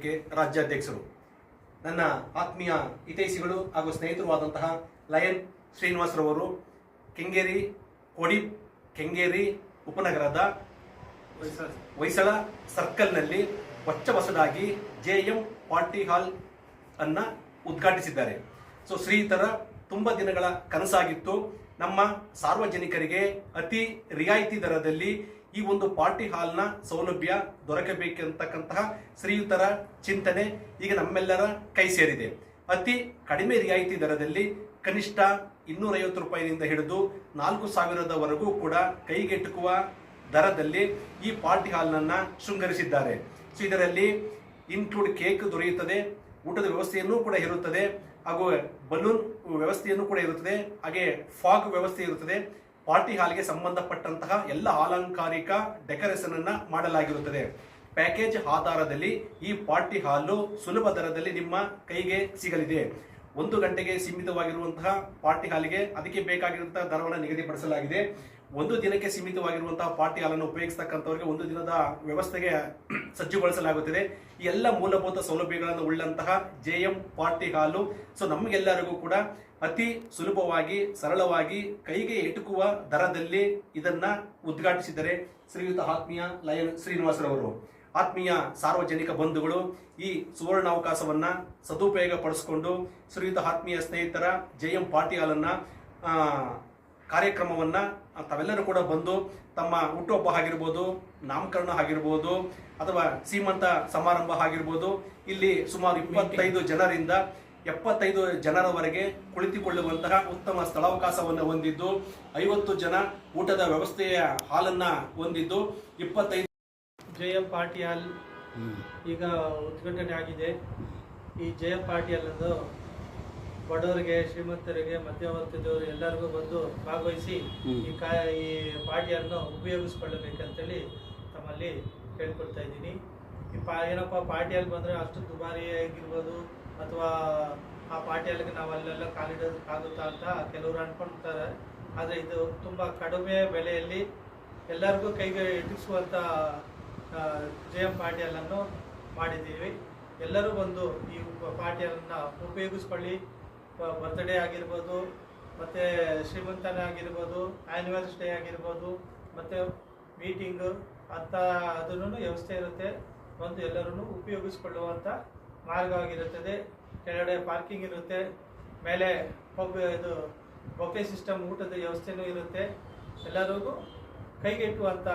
ವೇದಿಕೆ ರಾಜ್ಯಾಧ್ಯಕ್ಷರು, ನನ್ನ ಆತ್ಮೀಯ ಹಿತೈಷಿಗಳು ಹಾಗೂ ಸ್ನೇಹಿತರು ಆದಂತಹ ಲಯನ್ ಶ್ರೀನಿವಾಸರವರು, ಕೆಂಗೇರಿ ಕೆಂಗೇರಿ ಉಪನಗರದ ಹೊಯ್ಸಳ ಸರ್ಕಲ್ನಲ್ಲಿ ಹೊಸದಾಗಿ JM ಪಾರ್ಟಿ ಹಾಲ್ ಅನ್ನ ಉದ್ಘಾಟಿಸಿದ್ದಾರೆ. ಶ್ರೀಯುತರ ತುಂಬಾ ದಿನಗಳ ಕನಸಾಗಿತ್ತು ನಮ್ಮ ಸಾರ್ವಜನಿಕರಿಗೆ ಅತಿ ರಿಯಾಯಿತಿ ದರದಲ್ಲಿ ಈ ಒಂದು ಪಾರ್ಟಿ ಹಾಲ್ನ ಸೌಲಭ್ಯ ದೊರಕಬೇಕಂತಕ್ಕಂತಹ ಶ್ರೀಯುತರ ಚಿಂತನೆ ಈಗ ನಮ್ಮೆಲ್ಲರ ಕೈ ಸೇರಿದೆ. ಅತಿ ಕಡಿಮೆ ರಿಯಾಯಿತಿ ದರದಲ್ಲಿ ಕನಿಷ್ಠ 250 ರೂಪಾಯಿನಿಂದ ಹಿಡಿದು 4,000ವರೆಗೂ ಕೂಡ ಕೈಗೆಟುಕುವ ದರದಲ್ಲಿ ಈ ಪಾರ್ಟಿ ಹಾಲ್ನನ್ನ ಶೃಂಗರಿಸಿದ್ದಾರೆ. ಇದರಲ್ಲಿ ಇನ್ಕ್ಲೂಡ್ ಕೇಕ್ ದೊರೆಯುತ್ತದೆ, ಊಟದ ವ್ಯವಸ್ಥೆಯನ್ನು ಕೂಡ ಇರುತ್ತದೆ, ಹಾಗೂ ಬಲೂನ್ ವ್ಯವಸ್ಥೆಯನ್ನು ಕೂಡ ಇರುತ್ತದೆ, ಹಾಗೆ ಫಾಗ್ ವ್ಯವಸ್ಥೆ ಇರುತ್ತದೆ. ಪಾರ್ಟಿ ಹಾಲ್ಗೆ ಸಂಬಂಧಪಟ್ಟಂತಹ ಎಲ್ಲ ಅಲಂಕಾರಿಕ ಡೆಕೋರೇಷನ್ ಅನ್ನ ಮಾಡಲಾಗಿರುತ್ತದೆ. ಪ್ಯಾಕೇಜ್ ಆಧಾರದಲ್ಲಿ ಈ ಪಾರ್ಟಿ ಹಾಲು ಸುಲಭ ದರದಲ್ಲಿ ನಿಮ್ಮ ಕೈಗೆ ಸಿಗಲಿದೆ. 1 ಗಂಟೆಗೆ ಸೀಮಿತವಾಗಿರುವಂತಹ ಪಾರ್ಟಿ ಹಾಲಿಗೆ ಅದಕ್ಕೆ ಬೇಕಾಗಿರುವಂತಹ ದರವನ್ನು ನಿಗದಿಪಡಿಸಲಾಗಿದೆ. 1 ದಿನಕ್ಕೆ ಸೀಮಿತವಾಗಿರುವಂತಹ ಪಾರ್ಟಿ ಹಾಲನ್ನು ಉಪಯೋಗಿಸತಕ್ಕಂಥವರಿಗೆ 1 ದಿನದ ವ್ಯವಸ್ಥೆಗೆ ಸಜ್ಜುಗೊಳಿಸಲಾಗುತ್ತದೆ. ಈ ಎಲ್ಲ ಮೂಲಭೂತ ಸೌಲಭ್ಯಗಳನ್ನು ಉಳ್ಳಂತಹ JM ಪಾರ್ಟಿ ಹಾಲು ನಮಗೆಲ್ಲರಿಗೂ ಕೂಡ ಅತಿ ಸುಲಭವಾಗಿ ಸರಳವಾಗಿ ಕೈಗೆ ಎಟುಕುವ ದರದಲ್ಲಿ ಇದನ್ನ ಉದ್ಘಾಟಿಸಿದರೆ ಶ್ರೀಯುತ ಆತ್ಮೀಯ ಲಯನ್ ಶ್ರೀನಿವಾಸರವರು. ಆತ್ಮೀಯ ಸಾರ್ವಜನಿಕ ಬಂಧುಗಳು, ಈ ಸುವರ್ಣಾವಕಾಶವನ್ನ ಸದುಪಯೋಗ ಪಡಿಸಿಕೊಂಡು ಶ್ರೀಯುತ ಆತ್ಮೀಯ ಸ್ನೇಹಿತರ JM ಪಾರ್ಟಿ ಹಾಲನ್ನ ಕಾರ್ಯಕ್ರಮವನ್ನ ತಾವೆಲ್ಲರೂ ಕೂಡ ಬಂದು ತಮ್ಮ ಹುಟ್ಟುಹಬ್ಬ ಆಗಿರ್ಬೋದು, ನಾಮಕರಣ ಆಗಿರ್ಬೋದು, ಅಥವಾ ಸೀಮಂತ ಸಮಾರಂಭ ಆಗಿರ್ಬೋದು, ಇಲ್ಲಿ ಸುಮಾರು 25 ಜನರಿಂದ 75 ಜನರವರೆಗೆ ಕುಳಿತುಕೊಳ್ಳುವಂತಹ ಉತ್ತಮ ಸ್ಥಳಾವಕಾಶವನ್ನು ಹೊಂದಿದ್ದು, 50 ಜನ ಊಟದ ವ್ಯವಸ್ಥೆಯ ಹಾಲನ್ನ ಹೊಂದಿದ್ದು, 25 JM ಪಾರ್ಟಿ ಹಾಲ್ ಈಗ ಉದ್ಘಾಟನೆ ಆಗಿದೆ. ಈ JM ಪಾರ್ಟಿ ಹಾಲ್ ಅನ್ನು ಬಡವರಿಗೆ, ಶ್ರೀಮಂತರಿಗೆ, ಮಧ್ಯವರ್ಗದವರು ಎಲ್ಲರಿಗೂ ಬಂದು ಭಾಗವಹಿಸಿ ಈ ಪಾರ್ಟಿ ಹಾಲನ್ನು ಉಪಯೋಗಿಸ್ಕೊಳ್ಳಬೇಕಂತೇಳಿ ತಮ್ಮಲ್ಲಿ ಕೇಳ್ಕೊಳ್ತಾ ಇದ್ದೀನಿ. ಏನಪ್ಪ ಪಾರ್ಟಿ ಹಾಲ್ ಬಂದರೆ ಅಷ್ಟು ದುಬಾರಿ ಆಗಿರ್ಬೋದು, ಅಥವಾ ಆ ಪಾರ್ಟಿ ಹಾಲ್ಗೆ ನಾವು ಅಲ್ಲೆಲ್ಲ ಕಾಲಿಡೋದಕ್ಕಾಗುತ್ತಾ ಅಂತ ಕೆಲವರು ಅನ್ಕೊಳ್ತಾರೆ. ಆದರೆ ಇದು ತುಂಬ ಕಡಿಮೆ ಬೆಲೆಯಲ್ಲಿ ಎಲ್ಲರಿಗೂ ಕೈಗೆ ಎಟುಕಿಸುವಂಥ JM ಪಾರ್ಟಿ ಹಾಲನ್ನು ಮಾಡಿದ್ದೀವಿ. ಎಲ್ಲರೂ ಬಂದು ಈ ಪಾರ್ಟಿ ಹಾಲನ್ನು ಉಪಯೋಗಿಸ್ಕೊಳ್ಳಿ. ಬರ್ತ್ಡೇ ಆಗಿರ್ಬೋದು, ಮತ್ತು ಶ್ರೀಮಂತನೇ ಆಗಿರ್ಬೋದು, ಆ್ಯನಿವರ್ಸರಿ ಡೇ ಆಗಿರ್ಬೋದು, ಮತ್ತು ಮೀಟಿಂಗು ಅಂತ ಅದನ್ನು ವ್ಯವಸ್ಥೆ ಇರುತ್ತೆ. ಬಂದು ಎಲ್ಲರೂ ಉಪಯೋಗಿಸ್ಕೊಳ್ಳುವಂಥ ಮಾರ್ಗವಾಗಿರುತ್ತದೆ. ಕೆಳಗಡೆ ಪಾರ್ಕಿಂಗ್ ಇರುತ್ತೆ, ಮೇಲೆ ಇದು ಬೊಫೆ ಸಿಸ್ಟಮ್ ಊಟದ ವ್ಯವಸ್ಥೆನೂ ಇರುತ್ತೆ. ಎಲ್ಲರಿಗೂ ಕೈಗೆಟುವಂಥ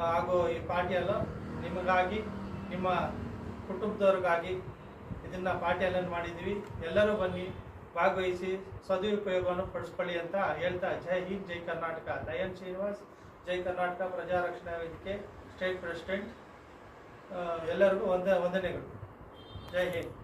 ಹಾಗೂ ಈ ಪಾರ್ಟಿ ಹಾಲು ನಿಮಗಾಗಿ, ನಿಮ್ಮ ಕುಟುಂಬದವ್ರಿಗಾಗಿ ಇದನ್ನು ಪಾರ್ಟಿ ಹಾಲನ್ನು ಮಾಡಿದ್ದೀವಿ. ಎಲ್ಲರೂ ಬನ್ನಿ, ಭಾಗವಹಿಸಿ ಸದುಪಯೋಗವನ್ನು ಪಡಿಸ್ಕೊಳ್ಳಿ ಅಂತ ಹೇಳ್ತಾ, ಜೈ ಹಿಂದ್, ಜೈ ಕರ್ನಾಟಕ. ಲಯನ್ ಶ್ರೀನಿವಾಸ್, ಜೈ ಕರ್ನಾಟಕ ಪ್ರಜಾರಕ್ಷಣಾ ವೇದಿಕೆ ಸ್ಟೇಟ್ ಪ್ರೆಸಿಡೆಂಟ್. ಎಲ್ಲರಿಗೂ ವಂದನೆಗಳು. ಜೈ ಹಿಂದ್.